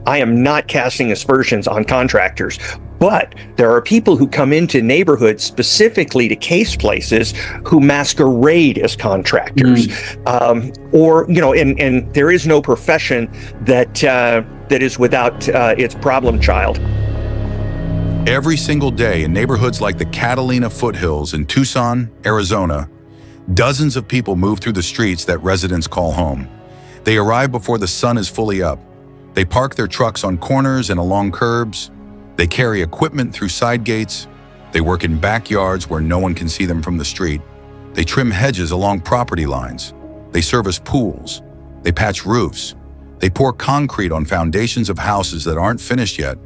I am not casting aspersions on contractors, but there are people who come into neighborhoods specifically to case places who masquerade as contractors. And there is no profession that is without its problem child. Every single day in neighborhoods like the Catalina Foothills in Tucson, Arizona, dozens of people move through the streets that residents call home. They arrive before the sun is fully up. They park their trucks on corners and along curbs. They carry equipment through side gates. They work in backyards where no one can see them from the street. They trim hedges along property lines. They service pools. They patch roofs. They pour concrete on foundations of houses that aren't finished yet.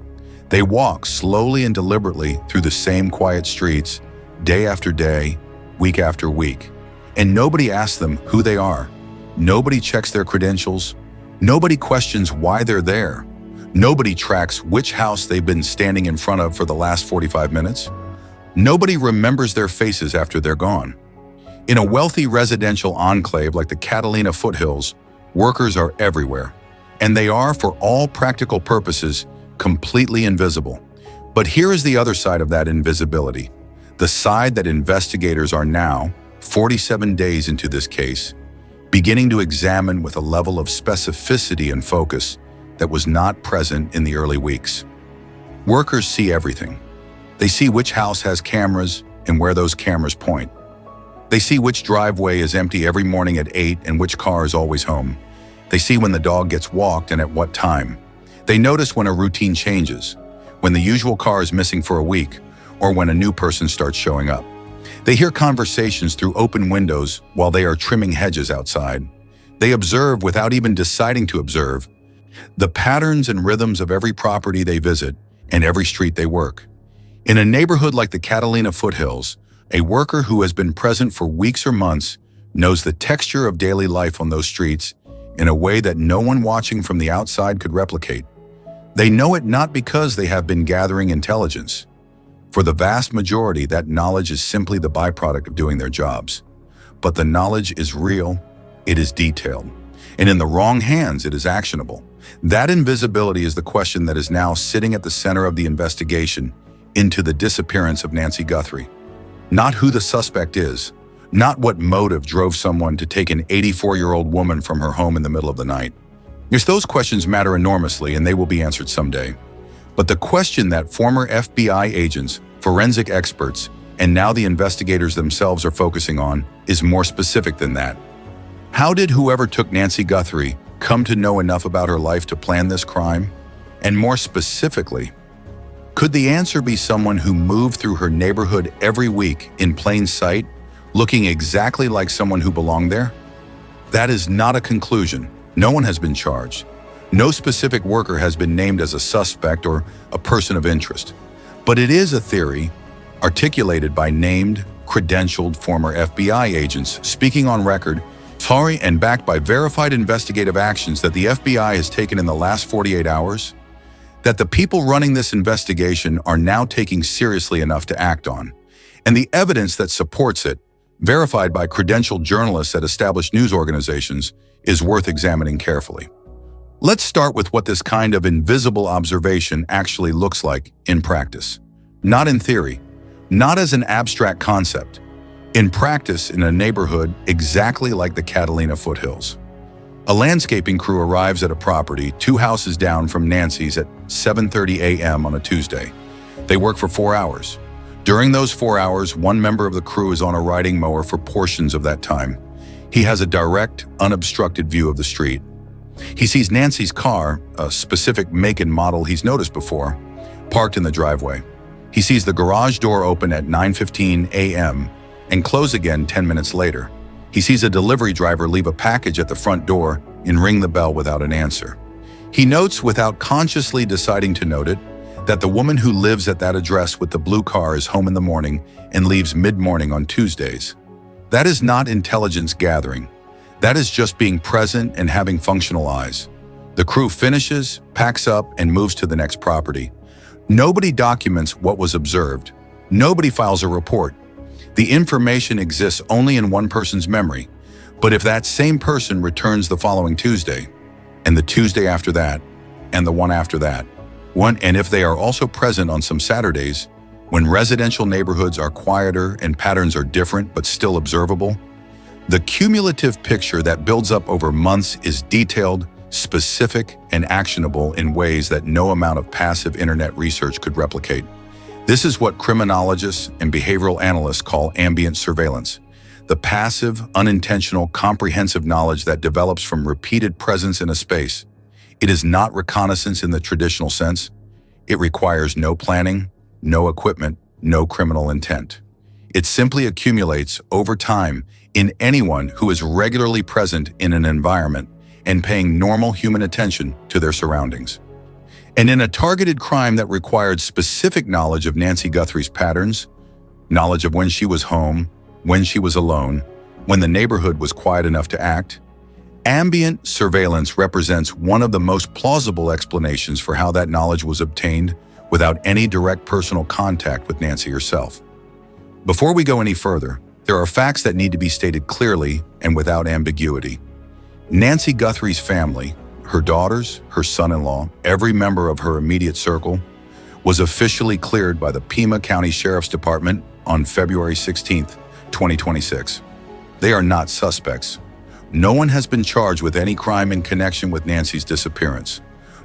They walk slowly and deliberately through the same quiet streets, day after day, week after week. And nobody asks them who they are. Nobody checks their credentials. Nobody questions why they're there. Nobody tracks which house they've been standing in front of for the last 45 minutes. Nobody remembers their faces after they're gone. In a wealthy residential enclave like the Catalina Foothills, workers are everywhere, and they are, for all practical purposes, completely invisible. But here is the other side of that invisibility, the side that investigators are now, 47 days into this case, beginning to examine with a level of specificity and focus that was not present in the early weeks. Workers see everything. They see which house has cameras and where those cameras point. They see which driveway is empty every morning at 8 and which car is always home. They see when the dog gets walked and at what time. They notice when a routine changes, when the usual car is missing for a week, or when a new person starts showing up. They hear conversations through open windows while they are trimming hedges outside. They observe, without even deciding to observe, the patterns and rhythms of every property they visit and every street they work. In a neighborhood like the Catalina Foothills, a worker who has been present for weeks or months knows the texture of daily life on those streets in a way that no one watching from the outside could replicate. They know it not because they have been gathering intelligence. For the vast majority, that knowledge is simply the byproduct of doing their jobs. But the knowledge is real, it is detailed, and in the wrong hands, it is actionable. That invisibility is the question that is now sitting at the center of the investigation into the disappearance of Nancy Guthrie. Not who the suspect is, not what motive drove someone to take an 84-year-old woman from her home in the middle of the night. Yes, those questions matter enormously, and they will be answered someday. But the question that former FBI agents, forensic experts, and now the investigators themselves are focusing on is more specific than that. How did whoever took Nancy Guthrie come to know enough about her life to plan this crime? And more specifically, could the answer be someone who moved through her neighborhood every week in plain sight, looking exactly like someone who belonged there? That is not a conclusion. No one has been charged. No specific worker has been named as a suspect or a person of interest. But it is a theory articulated by named, credentialed former FBI agents speaking on record, and backed by verified investigative actions that the FBI has taken in the last 48 hours, that the people running this investigation are now taking seriously enough to act on. And the evidence that supports it, verified by credentialed journalists at established news organizations, is worth examining carefully. Let's start with what this kind of invisible observation actually looks like in practice. Not in theory, not as an abstract concept. In practice, in a neighborhood exactly like the Catalina Foothills. A landscaping crew arrives at a property 2 houses down from Nancy's at 7:30 a.m. on a Tuesday. They work for 4 hours. During those 4 hours, one member of the crew is on a riding mower for portions of that time. He has a direct, unobstructed view of the street. He sees Nancy's car, a specific make and model he's noticed before, parked in the driveway. He sees the garage door open at 9:15 a.m. and close again 10 minutes later. He sees a delivery driver leave a package at the front door and ring the bell without an answer. He notes, without consciously deciding to note it, that the woman who lives at that address with the blue car is home in the morning and leaves mid-morning on Tuesdays. That is not intelligence gathering. That is just being present and having functional eyes. The crew finishes, packs up, and moves to the next property. Nobody documents what was observed. Nobody files a report. The information exists only in one person's memory. But if that same person returns the following Tuesday, and the Tuesday after that, and the one after that. And if they are also present on some Saturdays, when residential neighborhoods are quieter and patterns are different but still observable, the cumulative picture that builds up over months is detailed, specific, and actionable in ways that no amount of passive internet research could replicate. This is what criminologists and behavioral analysts call ambient surveillance, the passive, unintentional, comprehensive knowledge that develops from repeated presence in a space. It is not reconnaissance in the traditional sense. It requires no planning, no equipment, no criminal intent. It simply accumulates over time in anyone who is regularly present in an environment and paying normal human attention to their surroundings. And in a targeted crime that required specific knowledge of Nancy Guthrie's patterns, knowledge of when she was home, when she was alone, when the neighborhood was quiet enough to act, ambient surveillance represents one of the most plausible explanations for how that knowledge was obtained without any direct personal contact with Nancy herself. Before we go any further, there are facts that need to be stated clearly and without ambiguity. Nancy Guthrie's family, her daughters, her son-in-law, every member of her immediate circle, was officially cleared by the Pima County Sheriff's Department on February 16, 2026. They are not suspects. No one has been charged with any crime in connection with Nancy's disappearance.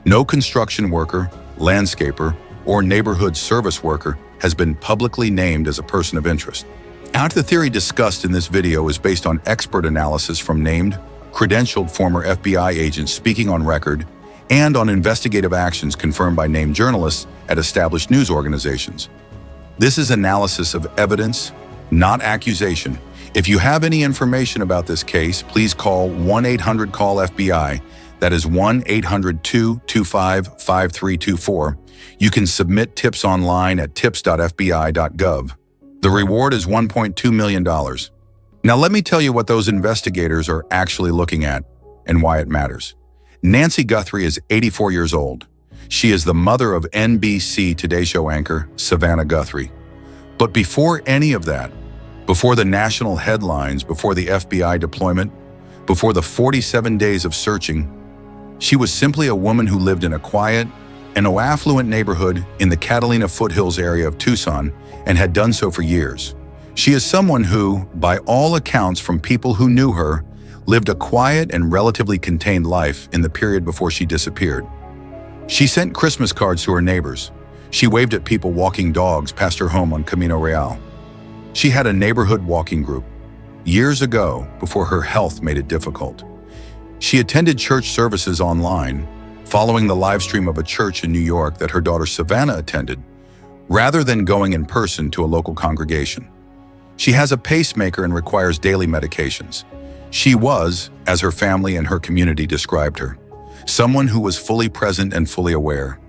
No construction worker, landscaper, or neighborhood service worker has been publicly named as a person of interest. The theory discussed in this video is based on expert analysis from named, credentialed former FBI agents speaking on record and on investigative actions confirmed by named journalists at established news organizations. This is analysis of evidence, not accusation. If you have any information about this case, please call 1-800-CALL-FBI. That is 1-800-225-5324. You can submit tips online at tips.fbi.gov. The reward is $1.2 million. Now let me tell you what those investigators are actually looking at and why it matters. Nancy Guthrie is 84 years old. She is the mother of NBC Today Show anchor Savannah Guthrie. But before any of that, before the national headlines, before the FBI deployment, before the 47 days of searching, she was simply a woman who lived in a quiet and affluent neighborhood in the Catalina Foothills area of Tucson and had done so for years. She is someone who, by all accounts from people who knew her, lived a quiet and relatively contained life in the period before she disappeared. She sent Christmas cards to her neighbors. She waved at people walking dogs past her home on Camino Real. She had a neighborhood walking group. Years ago, before her health made it difficult, she attended church services online, following the live stream of a church in New York that her daughter Savannah attended, rather than going in person to a local congregation. She has a pacemaker and requires daily medications. She was, as her family and her community described her, someone who was fully present and fully aware,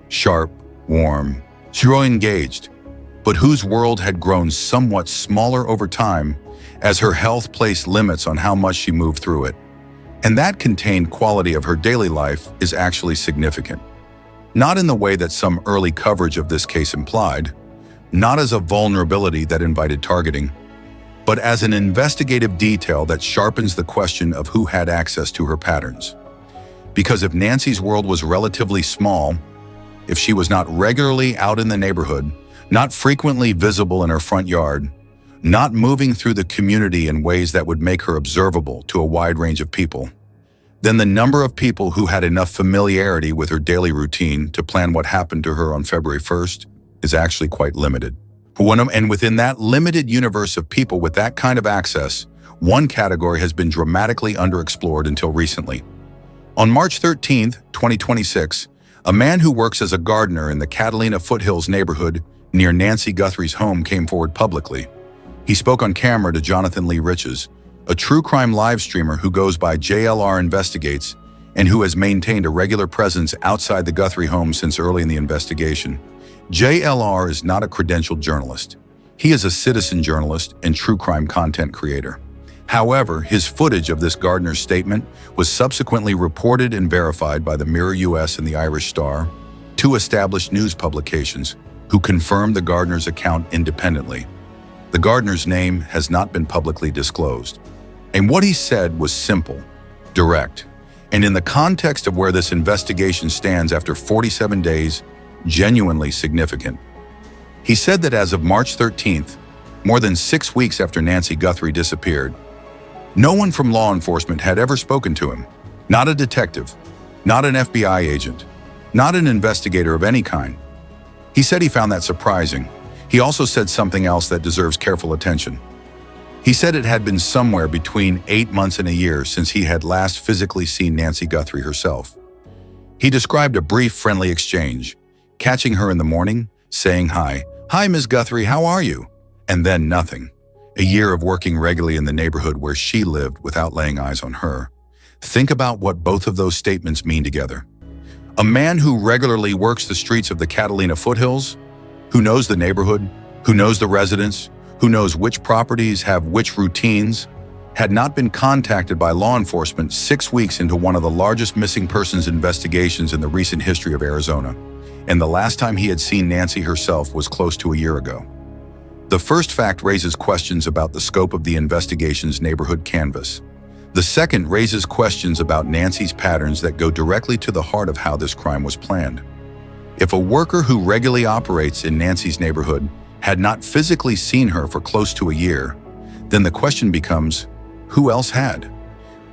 sharp, warm, zero engaged, but whose world had grown somewhat smaller over time as her health placed limits on how much she moved through it. And that contained quality of her daily life is actually significant. Not in the way that some early coverage of this case implied, not as a vulnerability that invited targeting, but as an investigative detail that sharpens the question of who had access to her patterns. Because if Nancy's world was relatively small, if she was not regularly out in the neighborhood, not frequently visible in her front yard, not moving through the community in ways that would make her observable to a wide range of people, then the number of people who had enough familiarity with her daily routine to plan what happened to her on February 1st is actually quite limited. And within that limited universe of people with that kind of access, one category has been dramatically underexplored until recently. On March 13th, 2026, a man who works as a gardener in the Catalina Foothills neighborhood near Nancy Guthrie's home came forward publicly. He spoke on camera to Jonathan Lee Riches, a true crime live streamer who goes by JLR Investigates and who has maintained a regular presence outside the Guthrie home since early in the investigation. JLR is not a credentialed journalist. He is a citizen journalist and true crime content creator. However, his footage of this gardener's statement was subsequently reported and verified by the Mirror US and the Irish Star, two established news publications, who confirmed the gardener's account independently. The gardener's name has not been publicly disclosed. And what he said was simple, direct, and in the context of where this investigation stands after 47 days, genuinely significant. He said that as of March 13th, more than 6 weeks after Nancy Guthrie disappeared, no one from law enforcement had ever spoken to him. Not a detective, not an FBI agent, not an investigator of any kind. He said he found that surprising. He also said something else that deserves careful attention. He said it had been somewhere between 8 months and a year since he had last physically seen Nancy Guthrie herself. He described a brief, friendly exchange, catching her in the morning, saying hi, "Hi, Ms. Guthrie, how are you?" And then nothing. A year of working regularly in the neighborhood where she lived without laying eyes on her. Think about what both of those statements mean together. A man who regularly works the streets of the Catalina Foothills, who knows the neighborhood, who knows the residents, who knows which properties have which routines, had not been contacted by law enforcement 6 weeks into one of the largest missing persons investigations in the recent history of Arizona. And the last time he had seen Nancy herself was close to a year ago. The first fact raises questions about the scope of the investigation's neighborhood canvas. The second raises questions about Nancy's patterns that go directly to the heart of how this crime was planned. If a worker who regularly operates in Nancy's neighborhood had not physically seen her for close to a year, then the question becomes, who else had?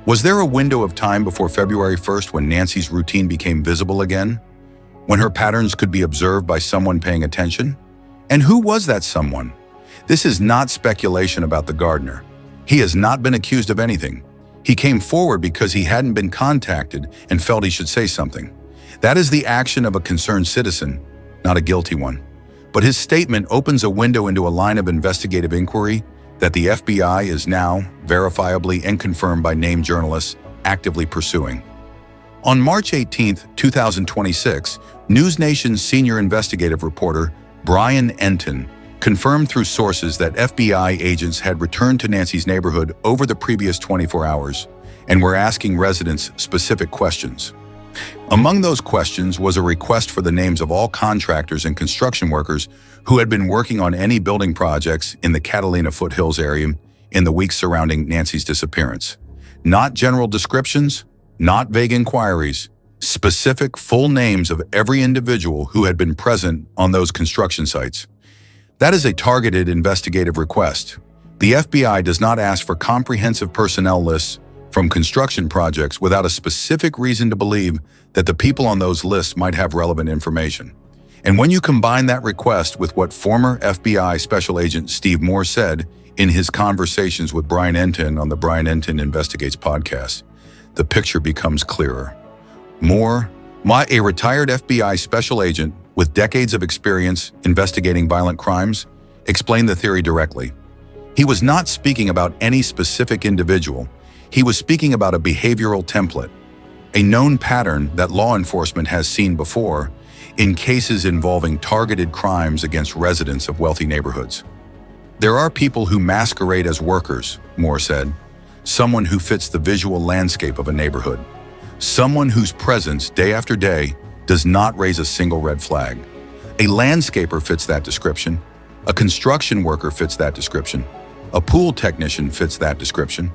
Was there a window of time before February 1st when Nancy's routine became visible again? When her patterns could be observed by someone paying attention? And who was that someone? This is not speculation about the gardener. He has not been accused of anything. He came forward because he hadn't been contacted and felt he should say something. That is the action of a concerned citizen, not a guilty one. But his statement opens a window into a line of investigative inquiry that the FBI is now, verifiably and confirmed by named journalists, actively pursuing. On March 18, 2026, NewsNation's senior investigative reporter, Brian Entin, confirmed through sources that FBI agents had returned to Nancy's neighborhood over the previous 24 hours and were asking residents specific questions. Among those questions was a request for the names of all contractors and construction workers who had been working on any building projects in the Catalina Foothills area in the weeks surrounding Nancy's disappearance. Not general descriptions, not vague inquiries, specific full names of every individual who had been present on those construction sites. That is a targeted investigative request. The FBI does not ask for comprehensive personnel lists from construction projects without a specific reason to believe that the people on those lists might have relevant information. And when you combine that request with what former FBI Special Agent Steve Moore said in his conversations with Brian Entin on the Brian Entin Investigates podcast, the picture becomes clearer. Moore, a retired FBI Special Agent with decades of experience investigating violent crimes, explained the theory directly. He was not speaking about any specific individual. He was speaking about a behavioral template, a known pattern that law enforcement has seen before in cases involving targeted crimes against residents of wealthy neighborhoods. There are people who masquerade as workers, Moore said, someone who fits the visual landscape of a neighborhood, someone whose presence day after day does not raise a single red flag. A landscaper fits that description. A construction worker fits that description. A pool technician fits that description.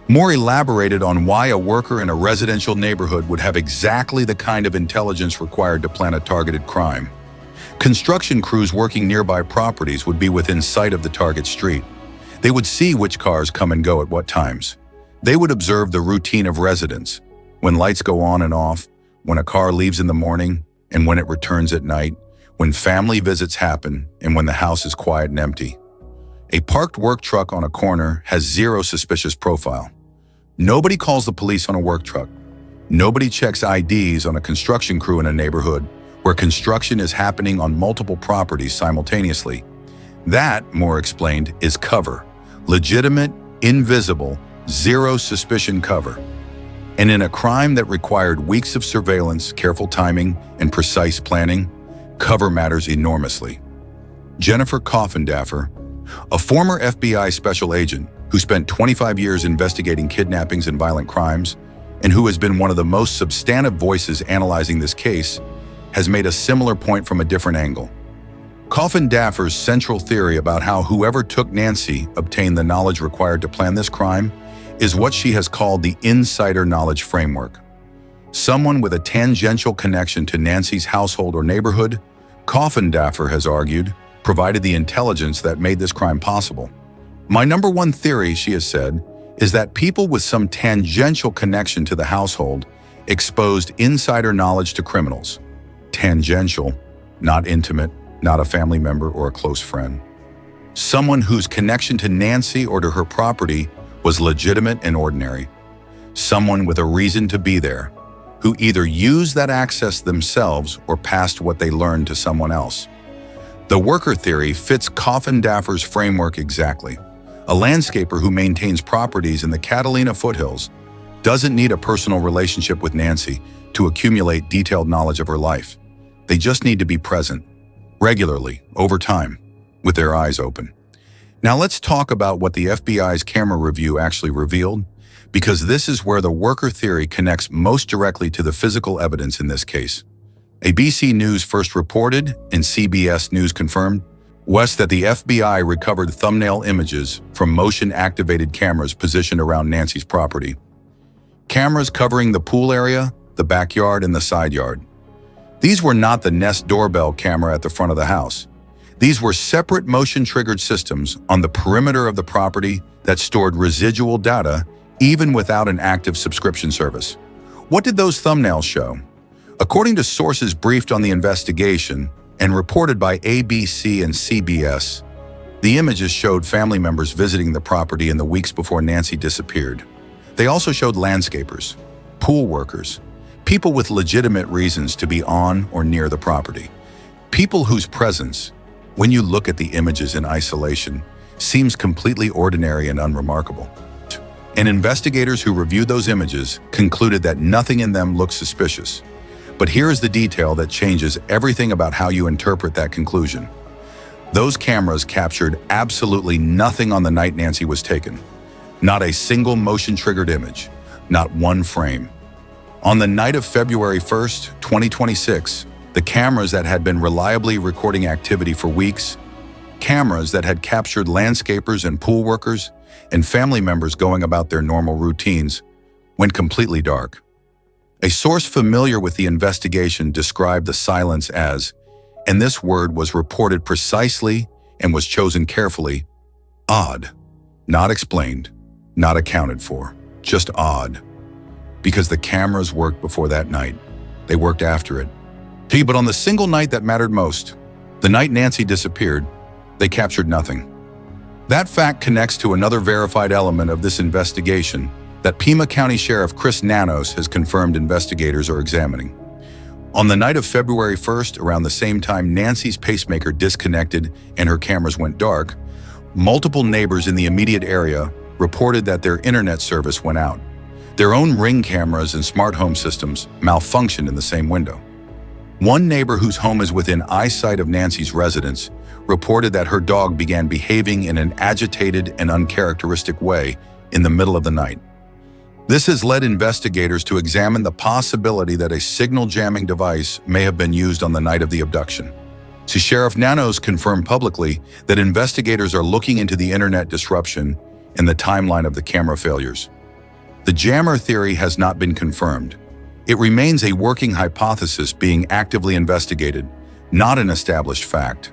Moore elaborated on why a worker in a residential neighborhood would have exactly the kind of intelligence required to plan a targeted crime. Construction crews working nearby properties would be within sight of the target street. They would see which cars come and go at what times. They would observe the routine of residents, when lights go on and off, when a car leaves in the morning and when it returns at night, when family visits happen and when the house is quiet and empty. A parked work truck on a corner has zero suspicious profile. Nobody calls the police on a work truck. Nobody checks IDs on a construction crew in a neighborhood where construction is happening on multiple properties simultaneously. That, Moore explained, is cover. Legitimate, invisible, zero suspicion cover. And in a crime that required weeks of surveillance, careful timing, and precise planning, cover matters enormously. Jennifer Coffindaffer, a former FBI special agent who spent 25 years investigating kidnappings and violent crimes, and who has been one of the most substantive voices analyzing this case, has made a similar point from a different angle. Coffindaffer's central theory about how whoever took Nancy obtained the knowledge required to plan this crime is what she has called the insider knowledge framework. Someone with a tangential connection to Nancy's household or neighborhood, Coffindaffer has argued, provided the intelligence that made this crime possible. My number one theory, she has said, is that people with some tangential connection to the household exposed insider knowledge to criminals. Tangential, not intimate, not a family member or a close friend. Someone whose connection to Nancy or to her property was legitimate and ordinary. Someone with a reason to be there, who either used that access themselves or passed what they learned to someone else. The worker theory fits Coffindaffer's framework exactly. A landscaper who maintains properties in the Catalina Foothills doesn't need a personal relationship with Nancy to accumulate detailed knowledge of her life. They just need to be present, regularly, over time, with their eyes open. Now let's talk about what the FBI's camera review actually revealed, because this is where the worker theory connects most directly to the physical evidence in this case. ABC News first reported, and CBS News confirmed, West that the FBI recovered thumbnail images from motion-activated cameras positioned around Nancy's property. Cameras covering the pool area, the backyard, and the side yard. These were not the Nest doorbell camera at the front of the house. These were separate motion-triggered systems on the perimeter of the property that stored residual data even without an active subscription service. What did those thumbnails show? According to sources briefed on the investigation and reported by ABC and CBS, the images showed family members visiting the property in the weeks before Nancy disappeared. They also showed landscapers, pool workers, people with legitimate reasons to be on or near the property. People whose presence, when you look at the images in isolation, seems completely ordinary and unremarkable. And investigators who reviewed those images concluded that nothing in them looked suspicious. But here is the detail that changes everything about how you interpret that conclusion. Those cameras captured absolutely nothing on the night Nancy was taken. Not a single motion-triggered image, not one frame. On the night of February 1st, 2026, the cameras that had been reliably recording activity for weeks, cameras that had captured landscapers and pool workers and family members going about their normal routines, went completely dark. A source familiar with the investigation described the silence as, and this word was reported precisely and was chosen carefully, odd. Not explained, not accounted for, just odd. Because the cameras worked before that night. They worked after it. But on the single night that mattered most, the night Nancy disappeared, they captured nothing. That fact connects to another verified element of this investigation that Pima County Sheriff Chris Nanos has confirmed investigators are examining. On the night of February 1st, around the same time Nancy's pacemaker disconnected and her cameras went dark, multiple neighbors in the immediate area reported that their internet service went out. Their own Ring cameras and smart home systems malfunctioned in the same window. One neighbor whose home is within eyesight of Nancy's residence reported that her dog began behaving in an agitated and uncharacteristic way in the middle of the night. This has led investigators to examine the possibility that a signal jamming device may have been used on the night of the abduction. Sheriff Nanos confirmed publicly that investigators are looking into the internet disruption and the timeline of the camera failures. The jammer theory has not been confirmed. It remains a working hypothesis being actively investigated, not an established fact.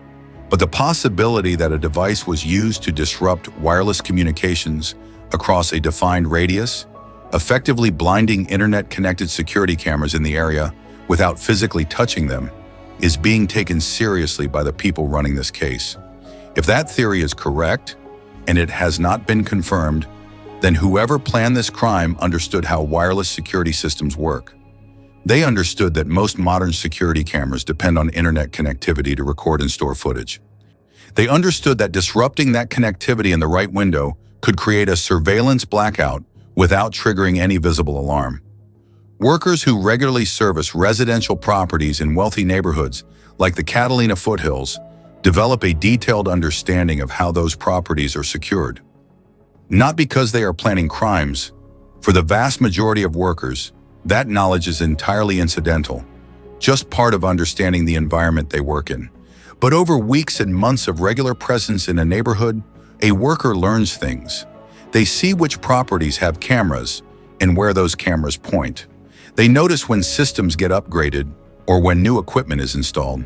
But the possibility that a device was used to disrupt wireless communications across a defined radius, effectively blinding internet-connected security cameras in the area without physically touching them, is being taken seriously by the people running this case. If that theory is correct, and it has not been confirmed, then whoever planned this crime understood how wireless security systems work. They understood that most modern security cameras depend on internet connectivity to record and store footage. They understood that disrupting that connectivity in the right window could create a surveillance blackout without triggering any visible alarm. Workers who regularly service residential properties in wealthy neighborhoods like the Catalina Foothills develop a detailed understanding of how those properties are secured. Not because they are planning crimes. For the vast majority of workers, that knowledge is entirely incidental, just part of understanding the environment they work in. But over weeks and months of regular presence in a neighborhood, a worker learns things. They see which properties have cameras and where those cameras point. They notice when systems get upgraded or when new equipment is installed.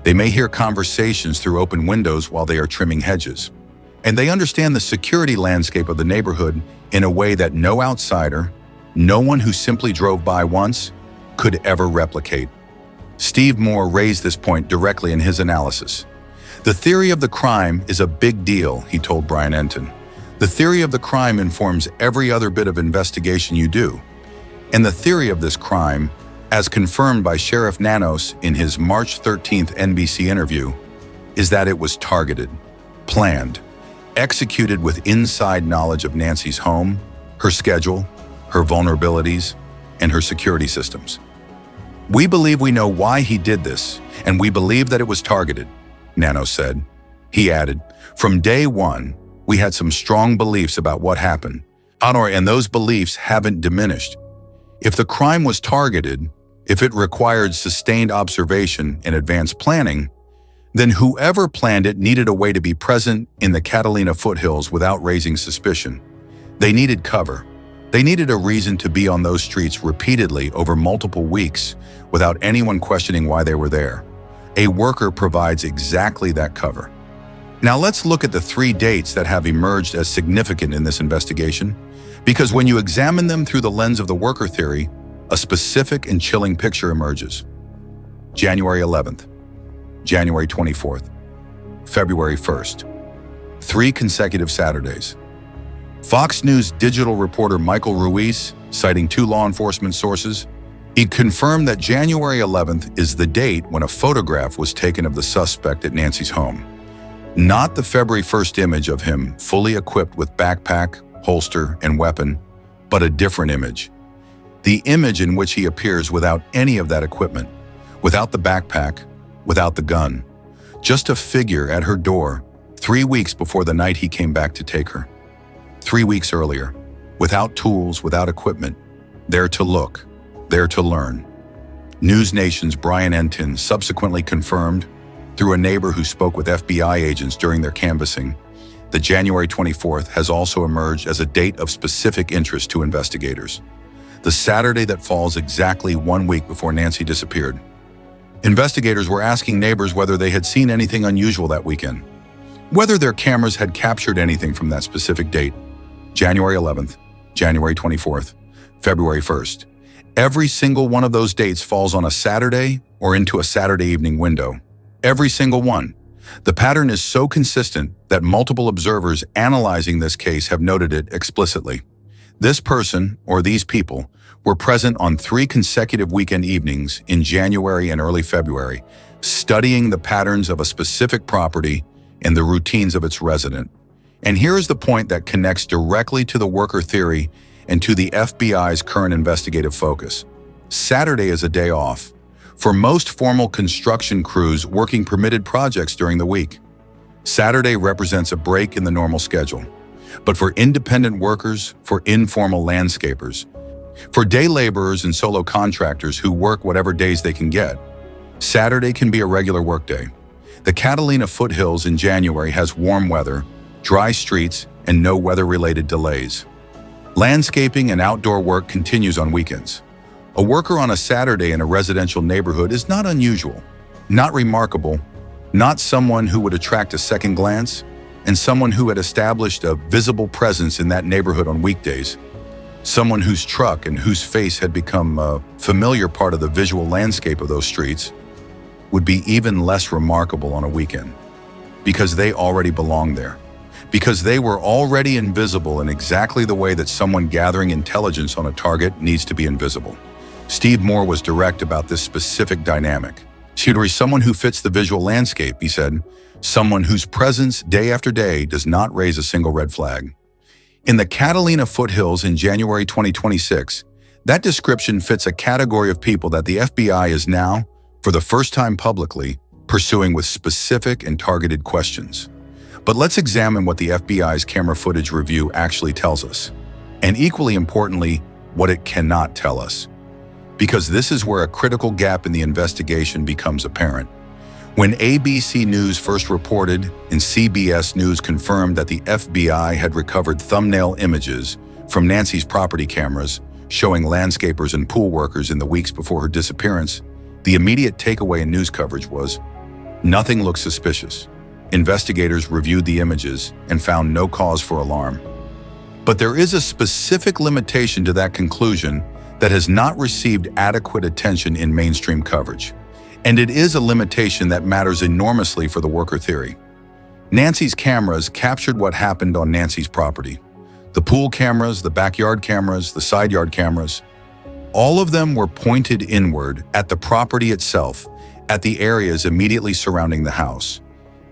They may hear conversations through open windows while they are trimming hedges. And they understand the security landscape of the neighborhood in a way that no outsider, no one who simply drove by once, could ever replicate. Steve Moore raised this point directly in his analysis. The theory of the crime is a big deal, he told Brian Entin. The theory of the crime informs every other bit of investigation you do. And the theory of this crime, as confirmed by Sheriff Nanos in his March 13th NBC interview, is that it was targeted, planned, executed with inside knowledge of Nancy's home, her schedule, her vulnerabilities, and her security systems. We believe we know why he did this, and we believe that it was targeted, Nanos said. He added, from day one, we had some strong beliefs about what happened, and those beliefs haven't diminished. If the crime was targeted, if it required sustained observation and advanced planning, then whoever planned it needed a way to be present in the Catalina Foothills without raising suspicion. They needed cover. They needed a reason to be on those streets repeatedly over multiple weeks without anyone questioning why they were there. A worker provides exactly that cover. Now let's look at the 3 dates that have emerged as significant in this investigation, because when you examine them through the lens of the worker theory, a specific and chilling picture emerges. January 11th, January 24th, February 1st. 3 consecutive Saturdays. Fox News digital reporter Michael Ruiz, citing 2 law enforcement sources, he confirmed that January 11th is the date when a photograph was taken of the suspect at Nancy's home. Not the February 1st image of him fully equipped with backpack, holster, and weapon, but a different image. The image in which he appears without any of that equipment, without the backpack, without the gun. Just a figure at her door 3 weeks before the night he came back to take her. 3 weeks earlier, without tools, without equipment, there to look, there to learn. News Nation's Brian Entin subsequently confirmed, through a neighbor who spoke with FBI agents during their canvassing, that January 24th has also emerged as a date of specific interest to investigators. The Saturday that falls exactly 1 week before Nancy disappeared. Investigators were asking neighbors whether they had seen anything unusual that weekend, whether their cameras had captured anything from that specific date. January 11th, January 24th, February 1st. Every single one of those dates falls on a Saturday or into a Saturday evening window. Every single one. The pattern is so consistent that multiple observers analyzing this case have noted it explicitly. This person, or these people, were present on 3 consecutive weekend evenings in January and early February, studying the patterns of a specific property and the routines of its resident. And here is the point that connects directly to the worker theory and to the FBI's current investigative focus. Saturday is a day off for most formal construction crews working permitted projects during the week. Saturday represents a break in the normal schedule. But for independent workers, for informal landscapers, for day laborers and solo contractors who work whatever days they can get, Saturday can be a regular workday. The Catalina Foothills in January has warm weather, dry streets, and no weather-related delays. Landscaping and outdoor work continues on weekends. A worker on a Saturday in a residential neighborhood is not unusual, not remarkable, not someone who would attract a second glance, and someone who had established a visible presence in that neighborhood on weekdays, someone whose truck and whose face had become a familiar part of the visual landscape of those streets, would be even less remarkable on a weekend, because they already belong there, because they were already invisible in exactly the way that someone gathering intelligence on a target needs to be invisible. Steve Moore was direct about this specific dynamic. She would be someone who fits the visual landscape, he said, someone whose presence day after day does not raise a single red flag. In the Catalina Foothills in January 2026, that description fits a category of people that the FBI is now, for the first time publicly, pursuing with specific and targeted questions. But let's examine what the FBI's camera footage review actually tells us, and equally importantly, what it cannot tell us. Because this is where a critical gap in the investigation becomes apparent. When ABC News first reported and CBS News confirmed that the FBI had recovered thumbnail images from Nancy's property cameras showing landscapers and pool workers in the weeks before her disappearance, the immediate takeaway in news coverage was, nothing looks suspicious. Investigators reviewed the images and found no cause for alarm. But there is a specific limitation to that conclusion that has not received adequate attention in mainstream coverage. And it is a limitation that matters enormously for the worker theory. Nancy's cameras captured what happened on Nancy's property. The pool cameras, the backyard cameras, the side yard cameras, all of them were pointed inward at the property itself, at the areas immediately surrounding the house.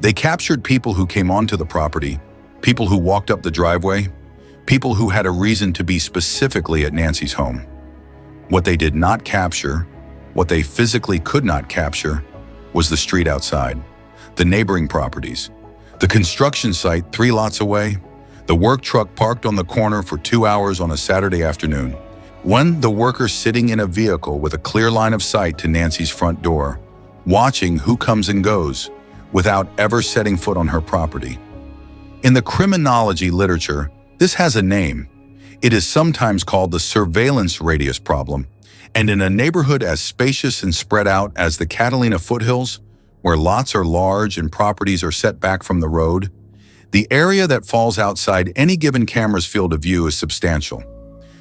They captured people who came onto the property, people who walked up the driveway, people who had a reason to be specifically at Nancy's home. What they did not capture, what they physically could not capture, was the street outside, the neighboring properties, the construction site 3 lots away, the work truck parked on the corner for 2 hours on a Saturday afternoon, the worker sitting in a vehicle with a clear line of sight to Nancy's front door, watching who comes and goes without ever setting foot on her property. In the criminology literature, this has a name. It is sometimes called the surveillance radius problem. And in a neighborhood as spacious and spread out as the Catalina Foothills, where lots are large and properties are set back from the road, the area that falls outside any given camera's field of view is substantial.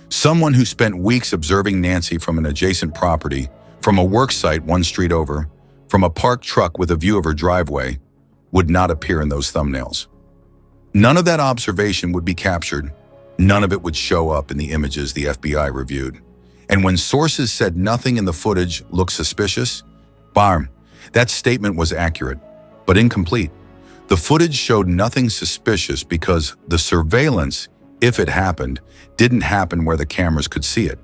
Someone who spent weeks observing Nancy from an adjacent property, from a work site 1 street over, from a parked truck with a view of her driveway, would not appear in those thumbnails. None of that observation would be captured. None of it would show up in the images the FBI reviewed. And when sources said nothing in the footage looked suspicious, bam, that statement was accurate, but incomplete. The footage showed nothing suspicious because the surveillance, if it happened, didn't happen where the cameras could see it.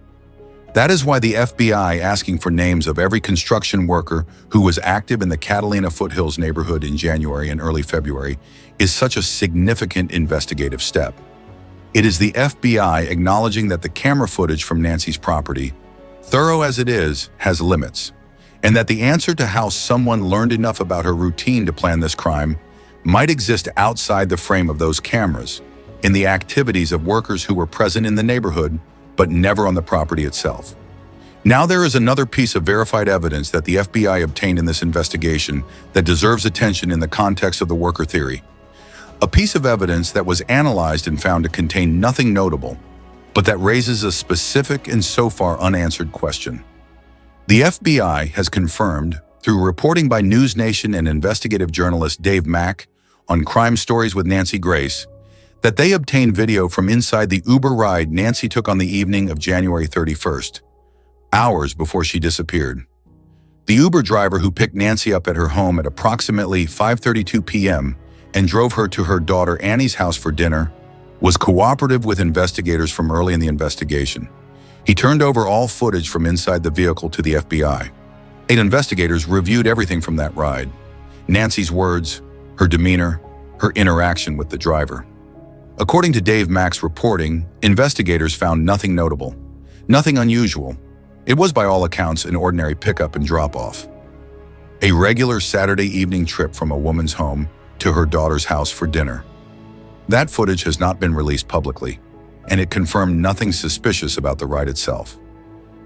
That is why the FBI asking for names of every construction worker who was active in the Catalina Foothills neighborhood in January and early February is such a significant investigative step. It is the FBI acknowledging that the camera footage from Nancy's property, thorough as it is, has limits, and that the answer to how someone learned enough about her routine to plan this crime might exist outside the frame of those cameras, in the activities of workers who were present in the neighborhood, but never on the property itself. Now there is another piece of verified evidence that the FBI obtained in this investigation that deserves attention in the context of the worker theory. A piece of evidence that was analyzed and found to contain nothing notable, but that raises a specific and so far unanswered question. The FBI has confirmed, through reporting by News Nation and investigative journalist Dave Mack on Crime Stories with Nancy Grace, that they obtained video from inside the Uber ride Nancy took on the evening of January 31st, hours before she disappeared. The Uber driver who picked Nancy up at her home at approximately 5:32 p.m. and drove her to her daughter Annie's house for dinner was cooperative with investigators from early in the investigation. He turned over all footage from inside the vehicle to the FBI. 8 investigators reviewed everything from that ride: Nancy's words, her demeanor, her interaction with the driver. According to Dave Mack's reporting, investigators found nothing notable, nothing unusual. It was by all accounts an ordinary pickup and drop-off. A regular Saturday evening trip from a woman's home to her daughter's house for dinner. That footage has not been released publicly, and it confirmed nothing suspicious about the ride itself.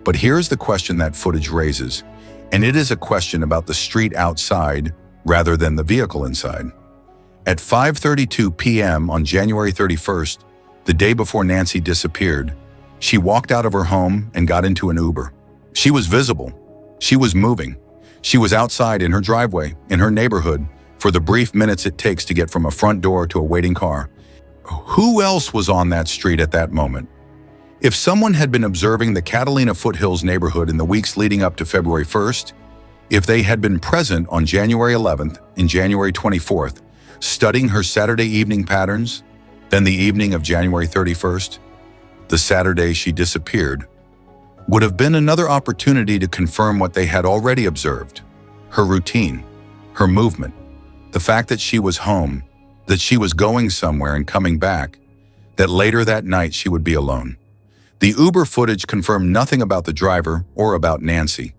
But here's the question that footage raises, and it is a question about the street outside rather than the vehicle inside. At 5:32 p.m. on January 31st, the day before Nancy disappeared, she walked out of her home and got into an Uber. She was visible. She was moving. She was outside in her driveway, in her neighborhood, for the brief minutes it takes to get from a front door to a waiting car. Who else was on that street at that moment? If someone had been observing the Catalina Foothills neighborhood in the weeks leading up to February 1st, if they had been present on January 11th and January 24th, studying her Saturday evening patterns, then the evening of January 31st, the Saturday she disappeared, would have been another opportunity to confirm what they had already observed: her routine, her movement, the fact that she was home, that she was going somewhere and coming back, that later that night she would be alone. The Uber footage confirmed nothing about the driver or about Nancy,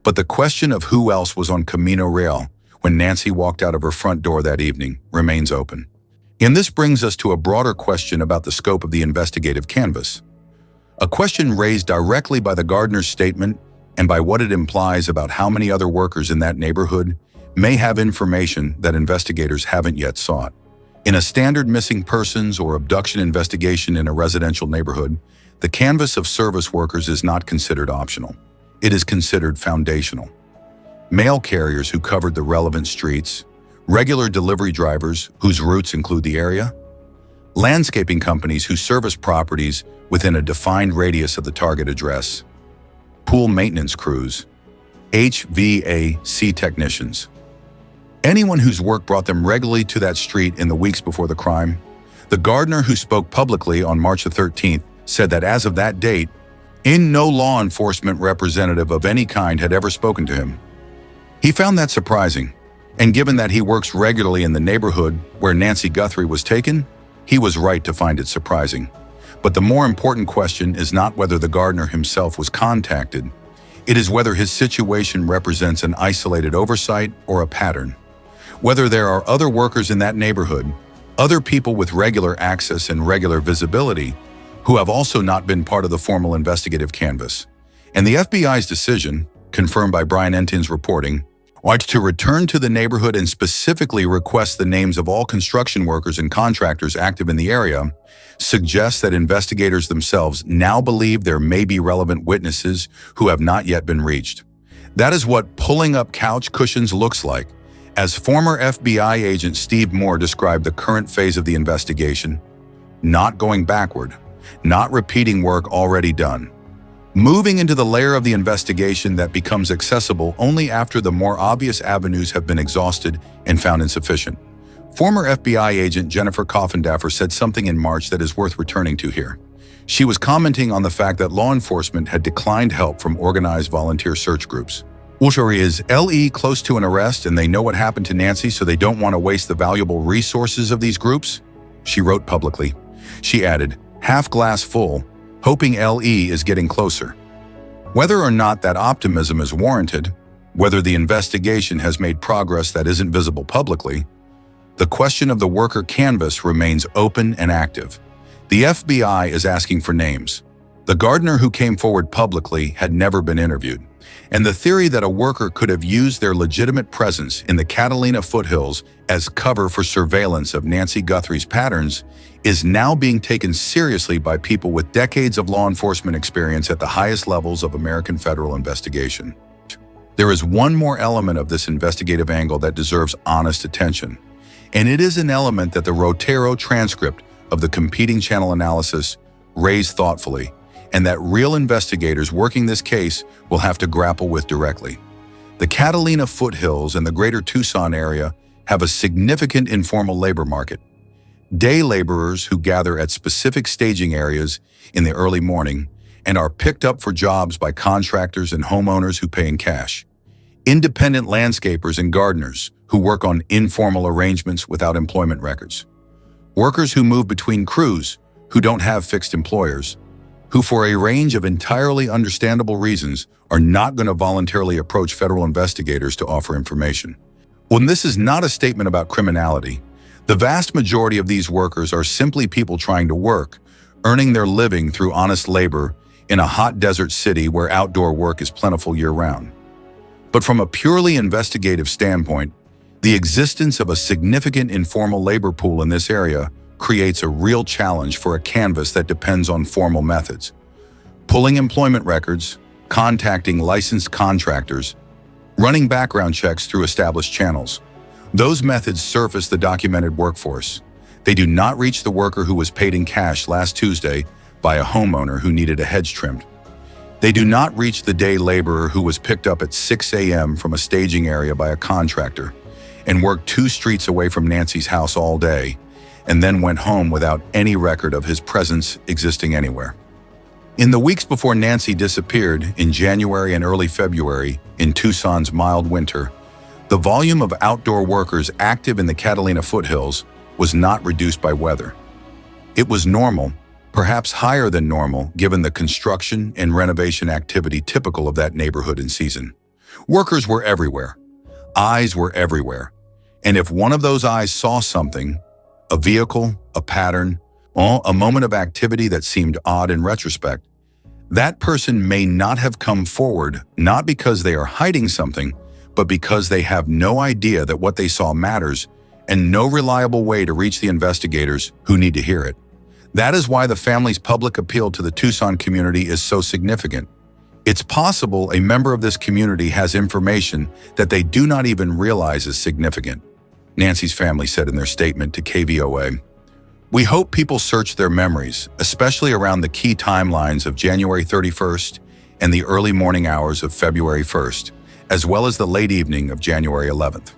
but the question of who else was on Camino Real when Nancy walked out of her front door that evening remains open. And this brings us to a broader question about the scope of the investigative canvas. A question raised directly by the gardener's statement and by what it implies about how many other workers in that neighborhood may have information that investigators haven't yet sought. In a standard missing persons or abduction investigation in a residential neighborhood, the canvas of service workers is not considered optional. It is considered foundational. Mail carriers who covered the relevant streets, regular delivery drivers whose routes include the area, landscaping companies who service properties within a defined radius of the target address, pool maintenance crews, HVAC technicians, anyone whose work brought them regularly to that street in the weeks before the crime. The gardener who spoke publicly on March the 13th said that as of that date, no law enforcement representative of any kind had ever spoken to him. He found that surprising, and given that he works regularly in the neighborhood where Nancy Guthrie was taken, he was right to find it surprising. But the more important question is not whether the gardener himself was contacted. It is whether his situation represents an isolated oversight or a pattern. Whether there are other workers in that neighborhood, other people with regular access and regular visibility, who have also not been part of the formal investigative canvas. And the FBI's decision, confirmed by Brian Entin's reporting, was to return to the neighborhood and specifically request the names of all construction workers and contractors active in the area, suggests that investigators themselves now believe there may be relevant witnesses who have not yet been reached. That is what pulling up couch cushions looks like, as former FBI agent Steve Moore described the current phase of the investigation: not going backward, not repeating work already done, moving into the layer of the investigation that becomes accessible only after the more obvious avenues have been exhausted and found insufficient. Former FBI agent Jennifer Coffindaffer said something in March that is worth returning to here. She was commenting on the fact that law enforcement had declined help from organized volunteer search groups. Is LE close to an arrest and they know what happened to Nancy, so they don't want to waste the valuable resources of these groups? She wrote publicly. She added, half glass full, hoping LE is getting closer. Whether or not that optimism is warranted, whether the investigation has made progress that isn't visible publicly, the question of the worker canvas remains open and active. The FBI is asking for names. The gardener who came forward publicly had never been interviewed, and the theory that a worker could have used their legitimate presence in the Catalina Foothills as cover for surveillance of Nancy Guthrie's patterns is now being taken seriously by people with decades of law enforcement experience at the highest levels of American federal investigation. There is one more element of this investigative angle that deserves honest attention, and it is an element that the Rotero transcript of the competing channel analysis raised thoughtfully, and that real investigators working this case will have to grapple with directly. The Catalina Foothills and the greater Tucson area have a significant informal labor market. Day laborers who gather at specific staging areas in the early morning and are picked up for jobs by contractors and homeowners who pay in cash. Independent landscapers and gardeners who work on informal arrangements without employment records. Workers who move between crews who don't have fixed employers, who for a range of entirely understandable reasons are not going to voluntarily approach federal investigators to offer information. When this is not a statement about criminality, the vast majority of these workers are simply people trying to work, earning their living through honest labor in a hot desert city where outdoor work is plentiful year-round. But from a purely investigative standpoint, the existence of a significant informal labor pool in this area creates a real challenge for a canvas that depends on formal methods. Pulling employment records, contacting licensed contractors, running background checks through established channels. Those methods surface the documented workforce. They do not reach the worker who was paid in cash last Tuesday by a homeowner who needed a hedge trimmed. They do not reach the day laborer who was picked up at 6 a.m. from a staging area by a contractor and worked 2 streets away from Nancy's house all day, and then went home without any record of his presence existing anywhere. In the weeks before Nancy disappeared in January and early February in Tucson's mild winter, the volume of outdoor workers active in the Catalina Foothills was not reduced by weather. It was normal, perhaps higher than normal, given the construction and renovation activity typical of that neighborhood and season. Workers were everywhere. Eyes were everywhere. And if one of those eyes saw something, a vehicle, a pattern, or a moment of activity that seemed odd in retrospect, that person may not have come forward, not because they are hiding something, but because they have no idea that what they saw matters and no reliable way to reach the investigators who need to hear it. That is why the family's public appeal to the Tucson community is so significant. It's possible a member of this community has information that they do not even realize is significant, Nancy's family said in their statement to KVOA. We hope people search their memories, especially around the key timelines of January 31st and the early morning hours of February 1st, as well as the late evening of January 11th.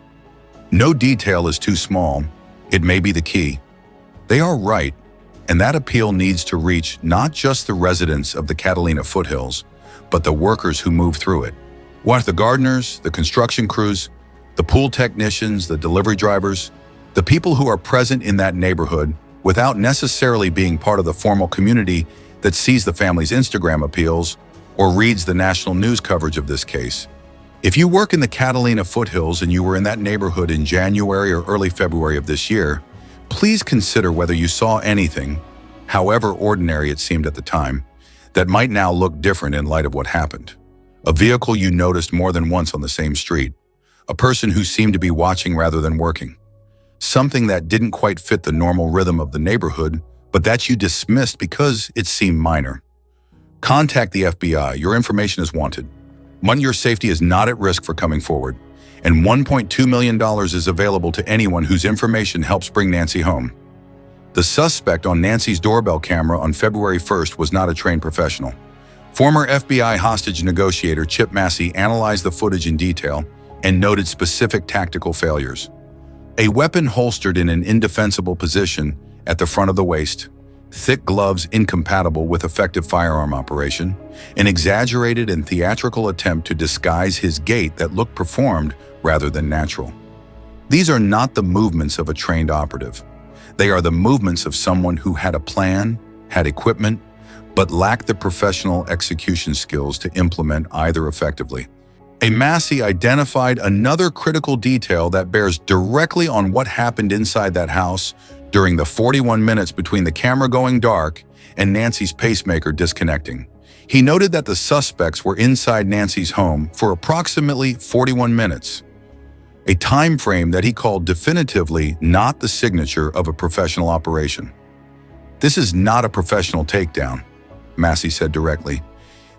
No detail is too small. It may be the key. They are right, and that appeal needs to reach not just the residents of the Catalina Foothills, but the workers who move through it. What the gardeners, the construction crews, the pool technicians, the delivery drivers, the people who are present in that neighborhood without necessarily being part of the formal community that sees the family's Instagram appeals or reads the national news coverage of this case. If you work in the Catalina Foothills and you were in that neighborhood in January or early February of this year, please consider whether you saw anything, however ordinary it seemed at the time, that might now look different in light of what happened. A vehicle you noticed more than once on the same street, a person who seemed to be watching rather than working, something that didn't quite fit the normal rhythm of the neighborhood, but that you dismissed because it seemed minor. Contact the FBI. Your information is wanted. Your safety is not at risk for coming forward, and $1.2 million is available to anyone whose information helps bring Nancy home. The suspect on Nancy's doorbell camera on February 1st was not a trained professional. Former FBI hostage negotiator Chip Massey analyzed the footage in detail and noted specific tactical failures. A weapon holstered in an indefensible position at the front of the waist, thick gloves incompatible with effective firearm operation, an exaggerated and theatrical attempt to disguise his gait that looked performed rather than natural. These are not the movements of a trained operative. They are the movements of someone who had a plan, had equipment, but lacked the professional execution skills to implement either effectively. Massey identified another critical detail that bears directly on what happened inside that house during the 41 minutes between the camera going dark and Nancy's pacemaker disconnecting. He noted that the suspects were inside Nancy's home for approximately 41 minutes, a time frame that he called definitively not the signature of a professional operation. This is not a professional takedown, Massey said directly.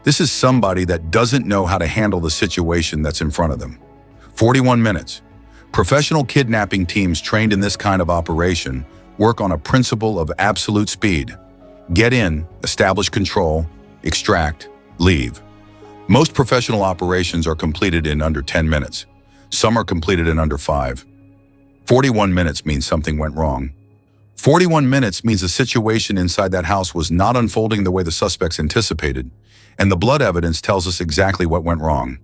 This is somebody that doesn't know how to handle the situation that's in front of them. 41 minutes. Professional kidnapping teams trained in this kind of operation work on a principle of absolute speed. Get in, establish control, extract, leave. Most professional operations are completed in under 10 minutes. Some are completed in under 5. 41 minutes means something went wrong. 41 minutes means the situation inside that house was not unfolding the way the suspects anticipated, and the blood evidence tells us exactly what went wrong.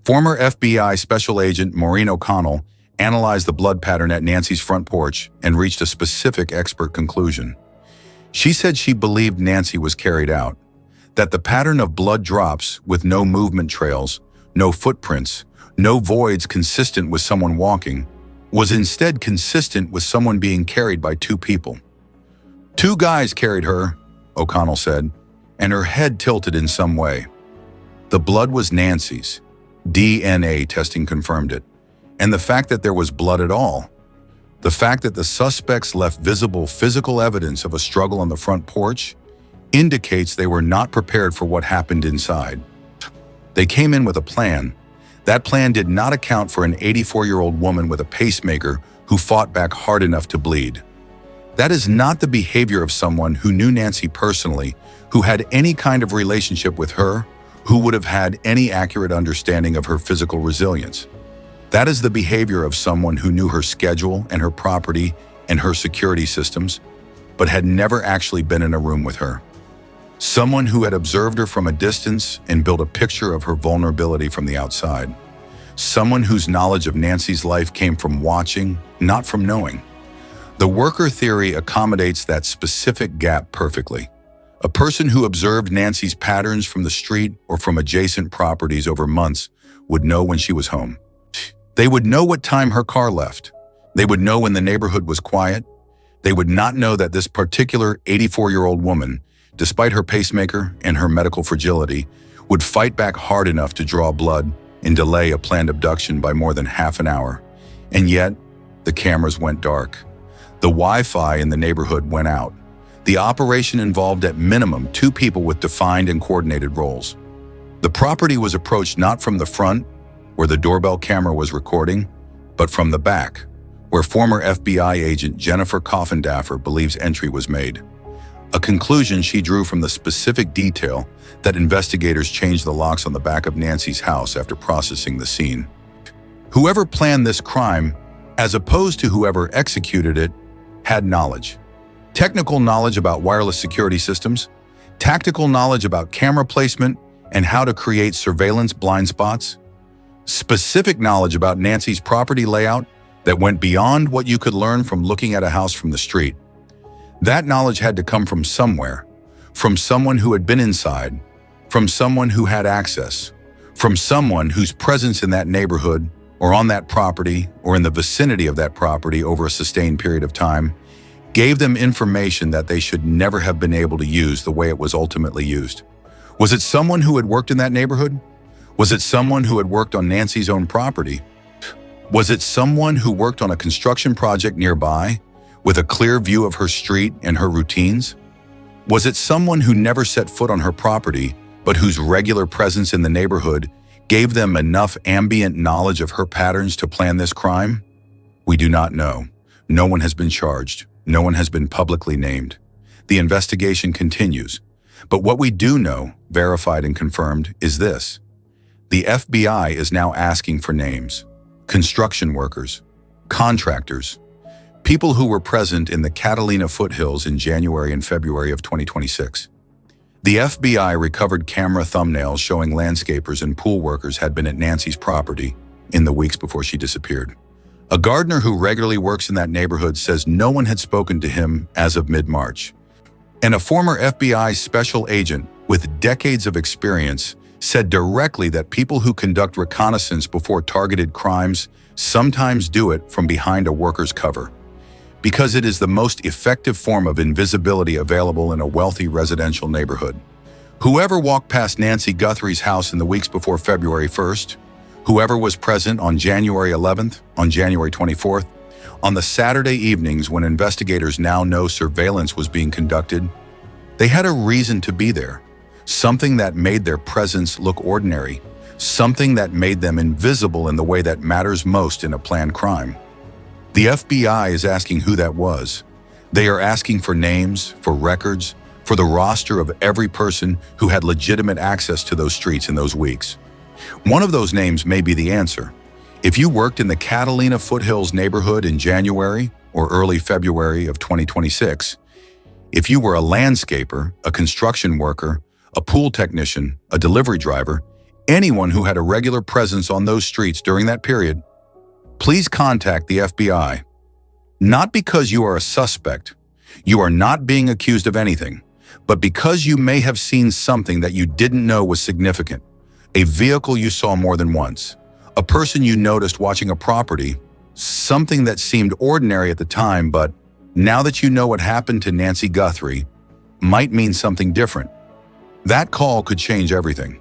Former FBI Special Agent Maureen O'Connell analyzed the blood pattern at Nancy's front porch and reached a specific expert conclusion. She said she believed Nancy was carried out, that the pattern of blood drops with no movement trails, no footprints, no voids consistent with someone walking, was instead consistent with someone being carried by two people. 2 guys carried her, O'Connell said, and her head tilted in some way. The blood was Nancy's. DNA testing confirmed it. And the fact that there was blood at all, the fact that the suspects left visible physical evidence of a struggle on the front porch, indicates they were not prepared for what happened inside. They came in with a plan. That plan did not account for an 84-year-old woman with a pacemaker who fought back hard enough to bleed. That is not the behavior of someone who knew Nancy personally, who had any kind of relationship with her, who would have had any accurate understanding of her physical resilience. That is the behavior of someone who knew her schedule and her property and her security systems, but had never actually been in a room with her. Someone who had observed her from a distance and built a picture of her vulnerability from the outside. Someone whose knowledge of Nancy's life came from watching, not from knowing. The worker theory accommodates that specific gap perfectly. A person who observed Nancy's patterns from the street or from adjacent properties over months would know when she was home. They would know what time her car left. They would know when the neighborhood was quiet. They would not know that this particular 84-year-old woman, despite her pacemaker and her medical fragility, would fight back hard enough to draw blood and delay a planned abduction by more than half an hour. And yet, the cameras went dark. The Wi-Fi in the neighborhood went out. The operation involved at minimum 2 people with defined and coordinated roles. The property was approached not from the front, where the doorbell camera was recording, but from the back, where former FBI agent Jennifer Coffindaffer believes entry was made. A conclusion she drew from the specific detail that investigators changed the locks on the back of Nancy's house after processing the scene. Whoever planned this crime, as opposed to whoever executed it, had knowledge. Technical knowledge about wireless security systems, tactical knowledge about camera placement and how to create surveillance blind spots, specific knowledge about Nancy's property layout that went beyond what you could learn from looking at a house from the street. That knowledge had to come from somewhere, from someone who had been inside, from someone who had access, from someone whose presence in that neighborhood or on that property or in the vicinity of that property over a sustained period of time gave them information that they should never have been able to use the way it was ultimately used. Was it someone who had worked in that neighborhood? Was it someone who had worked on Nancy's own property? Was it someone who worked on a construction project nearby with a clear view of her street and her routines? Was it someone who never set foot on her property, but whose regular presence in the neighborhood gave them enough ambient knowledge of her patterns to plan this crime? We do not know. No one has been charged. No one has been publicly named. The investigation continues. But what we do know, verified and confirmed, is this. The FBI is now asking for names. Construction workers, contractors, people who were present in the Catalina Foothills in January and February of 2026. The FBI recovered camera thumbnails showing landscapers and pool workers had been at Nancy's property in the weeks before she disappeared. A gardener who regularly works in that neighborhood says no one had spoken to him as of mid-March. And a former FBI special agent with decades of experience said directly that people who conduct reconnaissance before targeted crimes sometimes do it from behind a worker's cover, because it is the most effective form of invisibility available in a wealthy residential neighborhood. Whoever walked past Nancy Guthrie's house in the weeks before February 1st, whoever was present on January 11th, on January 24th, on the Saturday evenings when investigators now know surveillance was being conducted, they had a reason to be there. Something that made their presence look ordinary, something that made them invisible in the way that matters most in a planned crime. The FBI is asking who that was. They are asking for names, for records, for the roster of every person who had legitimate access to those streets in those weeks. One of those names may be the answer. If you worked in the Catalina Foothills neighborhood in January or early February of 2026, if you were a landscaper, a construction worker, a pool technician, a delivery driver, anyone who had a regular presence on those streets during that period, please contact the FBI. Not because you are a suspect, you are not being accused of anything, but because you may have seen something that you didn't know was significant, a vehicle you saw more than once, a person you noticed watching a property, something that seemed ordinary at the time, but now that you know what happened to Nancy Guthrie, might mean something different. That call could change everything.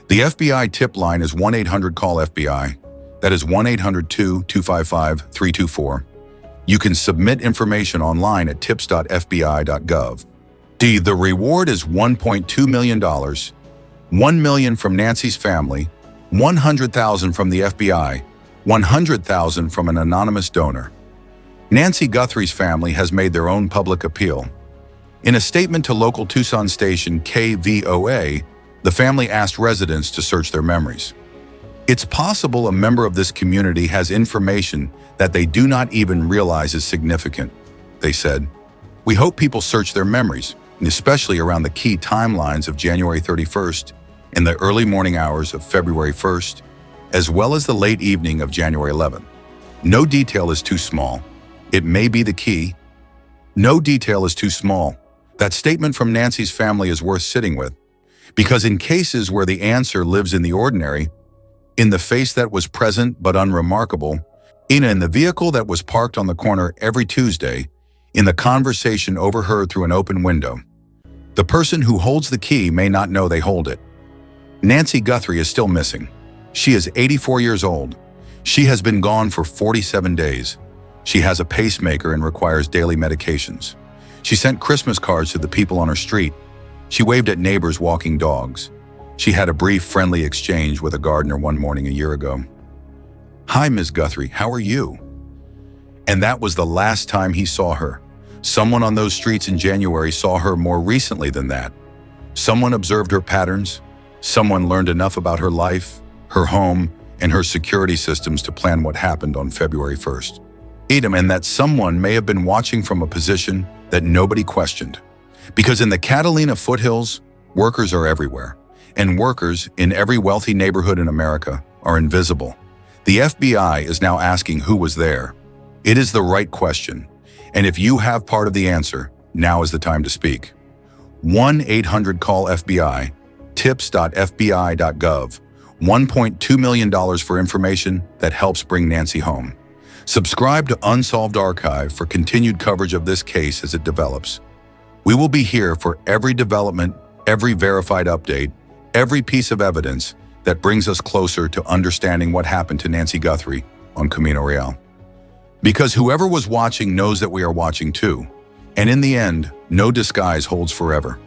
The FBI tip line is 1-800-CALL-FBI. That is 1-800-255-324. You can submit information online at tips.fbi.gov. The reward is $1.2 million, $1 million from Nancy's family, $100,000 from the FBI, $100,000 from an anonymous donor. Nancy Guthrie's family has made their own public appeal. In a statement to local Tucson station KVOA, the family asked residents to search their memories. It's possible a member of this community has information that they do not even realize is significant, they said. We hope people search their memories, especially around the key timelines of January 31st and the early morning hours of February 1st, as well as the late evening of January 11th. No detail is too small. It may be the key. No detail is too small. That statement from Nancy's family is worth sitting with, because in cases where the answer lives in the ordinary, in the face that was present but unremarkable, in the vehicle that was parked on the corner every Tuesday, in the conversation overheard through an open window. The person who holds the key may not know they hold it. Nancy Guthrie is still missing. She is 84 years old. She has been gone for 47 days. She has a pacemaker and requires daily medications. She sent Christmas cards to the people on her street. She waved at neighbors walking dogs. She had a brief, friendly exchange with a gardener one morning a year ago. "Hi, Ms. Guthrie, how are you?" And that was the last time he saw her. Someone on those streets in January saw her more recently than that. Someone observed her patterns. Someone learned enough about her life, her home, and her security systems to plan what happened on February 1st. And that someone may have been watching from a position that nobody questioned. Because in the Catalina Foothills, workers are everywhere. And workers in every wealthy neighborhood in America are invisible. The FBI is now asking who was there. It is the right question. And if you have part of the answer, now is the time to speak. 1-800-CALL-FBI, tips.fbi.gov, $1.2 million for information that helps bring Nancy home. Subscribe to Unsolved Archive for continued coverage of this case as it develops. We will be here for every development, every verified update, every piece of evidence that brings us closer to understanding what happened to Nancy Guthrie on Camino Real. Because whoever was watching knows that we are watching too. And in the end, no disguise holds forever.